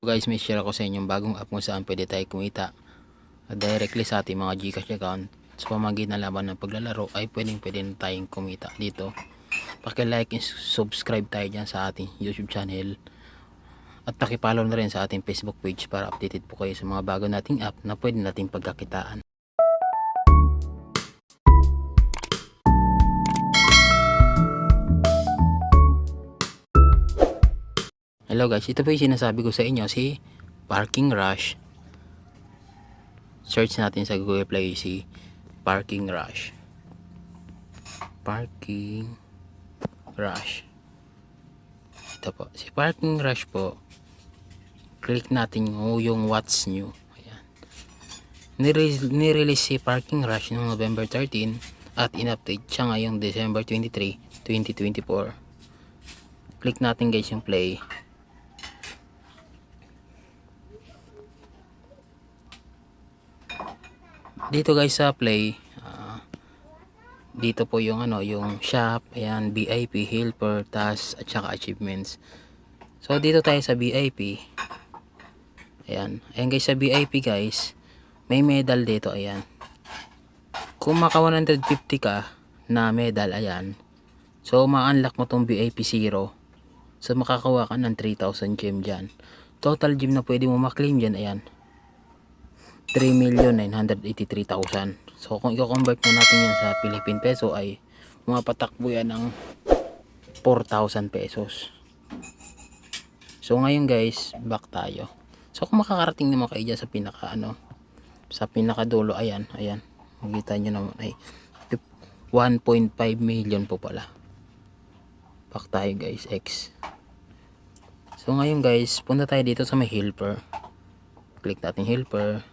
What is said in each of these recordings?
Guys, may share ako sa inyong bagong app kung saan pwede tayo kumita directly sa ating mga Gcash account. Sa pamamagitan laban ng paglalaro ay pwede na tayong kumita dito. Paki-like and subscribe tayo dyan sa ating YouTube channel. At paki-follow na rin sa ating Facebook page para updated po kayo sa mga bago nating app na pwede nating pagkakitaan. Hello guys, ito po yung sinasabi ko sa inyo, si Parking Rush. Search natin sa Google Play si Parking Rush. Parking Rush. Ito po, si Parking Rush po. Click natin yung what's new. Ayan. Nirelease si Parking Rush noong November 13 at in-update siya ngayong December 23, 2024. Click natin guys yung play. Dito guys sa play, dito po yung yung shop, ayan, VIP, helper, task at saka achievements. So dito tayo sa VIP. Ayan guys, sa VIP guys, may medal dito, ayan. Kung maka 150 ka na medal, ayan. So ma-unlock mo tong VIP 0. So makakakuha ka ng 3,000 gem dyan. Total gem na pwede mo maklaim dyan, ayan, 3,983,000. So kung i-convert na natin yan sa Philippine peso ay mapatakbo yan ng 4,000 pesos. So ngayon guys, back tayo. So kung makakarating naman kayo dyan sa pinaka sa pinakadulo, ayan, makikita nyo naman ay 1.5 million po pala. Back tayo guys, X. So ngayon guys, punta tayo dito sa may helper. Click natin helper.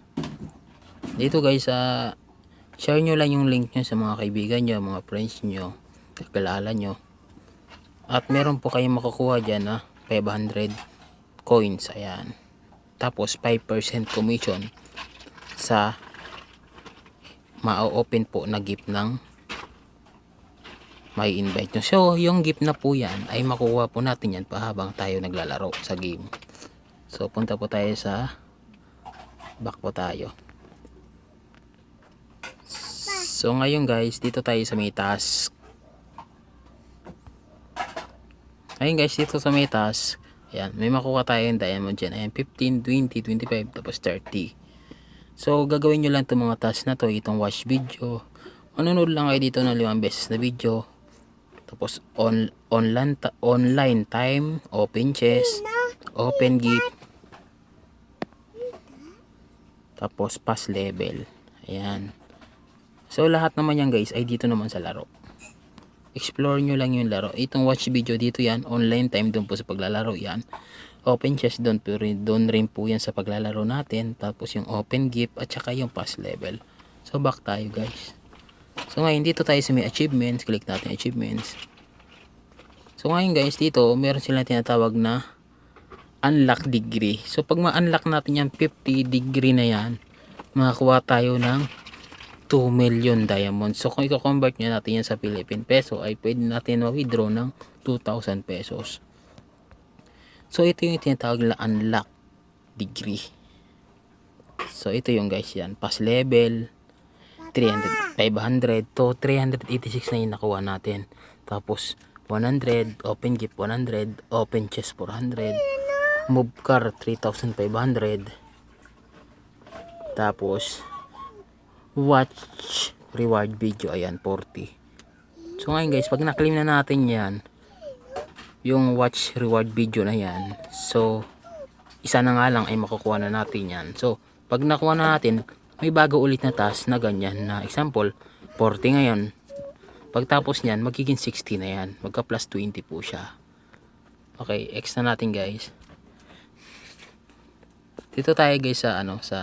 Dito guys, share nyo lang yung link nyo sa mga kaibigan nyo, mga friends nyo, kakilala nyo. At meron po kayong makukuha dyan na 500 coins, ayan. Tapos 5% commission sa ma-open po na gift ng may invite nyo. So yung gift na po yan ay makukuha po natin yan pa habang tayo naglalaro sa game. So punta po tayo sa back po tayo. So ngayon guys, dito tayo sa may task. Ngayon guys, dito sa may task, ayan, may makuha tayong diamond dyan. Ayan, 15, 20, 25, tapos 30. So gagawin nyo lang itong mga task na to, itong watch video. Manunod lang kayo dito ng 5 beses na video. Tapos online time, open chest, open gift, tapos pass level. Ayan. So lahat naman yan guys ay dito naman sa laro. Explore nyo lang yung laro. Itong watch video dito yan, online time doon po sa paglalaro yan. Open chest doon rin po yan sa paglalaro natin. Tapos yung open gift at saka yung pass level. So back tayo guys. So ngayon dito tayo sa may achievements. Click natin achievements. So ngayon guys, dito meron silang tinatawag na unlock degree. So pag ma-unlock natin yan 50 degree na yan, makakuha tayo ng 2 million diamonds. So kung i-convert nyo natin yan sa Philippine peso ay pwede natin ma-withdraw ng 2,000 pesos. So ito yung tinatawag na unlock degree. So ito yung guys yan, pass level 300, 500 to 386 na yung nakuha natin. Tapos 100, open gift 100, open chest 400, move car 3,500, tapos watch reward video, ayan, 40. So ngayon guys, pag na-claim na natin yan, yung watch reward video na yan, so isa na nga lang ay makukuha na natin yan. So pag nakuha na natin, may bago ulit na task na ganyan, na example 40 ngayon. Pagtapos nyan, magiging 60 na yan, magka plus 20 po siya. Okay, X na natin guys. Dito tayo guys sa sa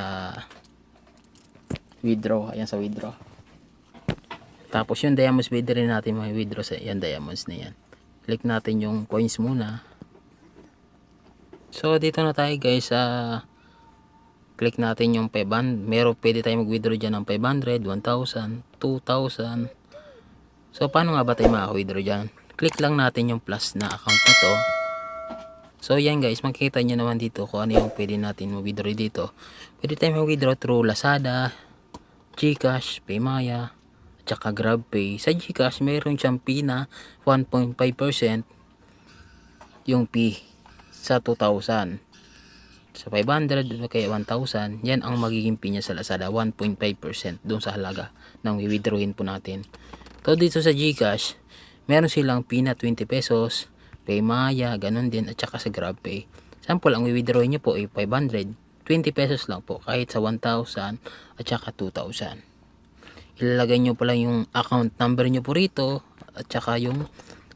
withdraw. Ayan, sa withdraw. Tapos yung diamonds pwede rin natin may withdraw sa yan, diamonds na yan. Click natin yung coins muna. So dito na tayo guys sa click natin yung 500. Meron pwede tayo mag-withdraw dyan ng 500, 1,000, 2,000. So paano nga ba tayo maka-withdraw dyan? Click lang natin yung plus na account na to. So yan guys, makikita nyo naman dito kung ano yung pwede natin mag-withdraw dito. Pwede tayo mag-withdraw through Lazada, GCash, Paymaya, at saka GrabPay. Sa GCash, meron siyang fee na 1.5% yung fee sa 2,000. Sa 500 o kaya 1,000, yan ang magiging fee niya sa Lazada, 1.5% doon sa halaga ng withdrawin po natin. So dito sa GCash, meron silang fee na 20 pesos, Paymaya, ganun din, at saka sa GrabPay. Sample, ang withdrawin nyo po ay 500, 20 pesos lang po, kahit sa 1,000 at saka 2,000. Ilalagay nyo pa lang yung account number nyo po rito, at saka yung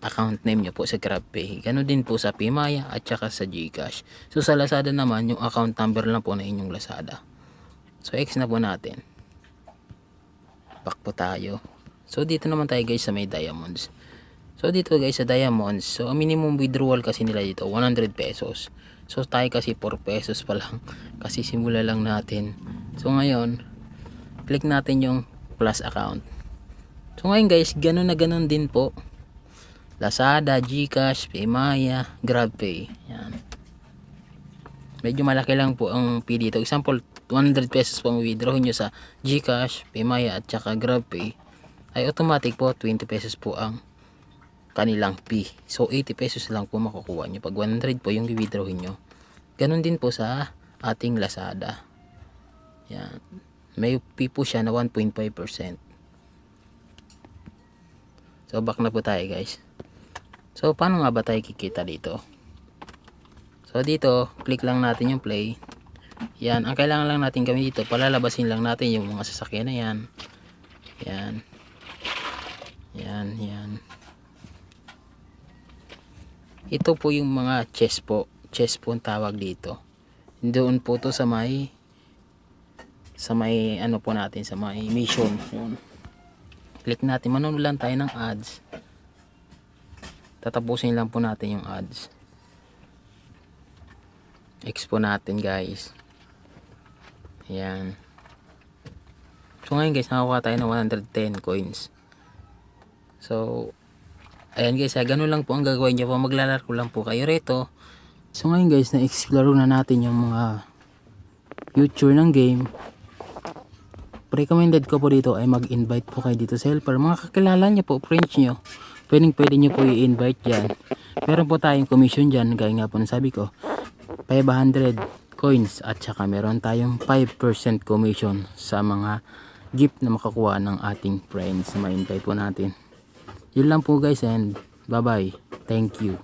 account name nyo po sa GrabPay. Ganun din po sa Paymaya at saka sa GCash. So sa Lazada naman, yung account number lang po na inyong Lazada. So X na po natin. Back po tayo. So dito naman tayo guys sa may diamonds. So dito guys sa diamonds, so ang minimum withdrawal kasi nila dito 100 pesos. So tayo kasi 4 pesos pa lang kasi simula lang natin. So ngayon, click natin yung plus account. So ngayon guys, ganun na ganun din po. Lazada, GCash, Paymaya, GrabPay. Yan. Medyo malaki lang po ang fee dito. Example, 100 pesos po ang withdraw nyo sa GCash, Paymaya at saka GrabPay. Ay automatic po 20 pesos po ang kanilang fee. So 80 pesos lang po makukuha nyo pag 100 po yung withdraw nyo. Ganon din po sa ating Lazada. Yan. May fee po siya na 1.5%. So back na po tayo guys. So paano nga ba tayo kikita dito? So dito, click lang natin yung play. Yan, ang kailangan lang natin gawin dito, palalabasin lang natin yung mga sasakyan na yan. Yan. Yan, yan. Ito po yung mga chest po. Chest po ang tawag dito. Doon po to sa may ano po natin, sa may mission. Yun. Click natin, manonood lang tayo ng ads. Tatapusin lang po natin yung ads. X po natin guys. Ayan. So ngayon guys, nakakuha tayo ng 110 coins. So ayan guys, ganun lang po ang gagawin nyo po. Maglalaro lang po kayo rito. So ngayon guys, na-explore na natin yung mga future ng game. Recommended ko po dito ay mag-invite po kayo dito sa helper. Mga kakilala nyo po, friends nyo, pwede nyo po i-invite dyan. Meron po tayong commission dyan, gaya nga po na sabi ko, 500 coins at saka meron tayong 5% commission sa mga gift na makakuha ng ating friends na ma-invite po natin. Yun lang po guys, and bye bye. Thank you.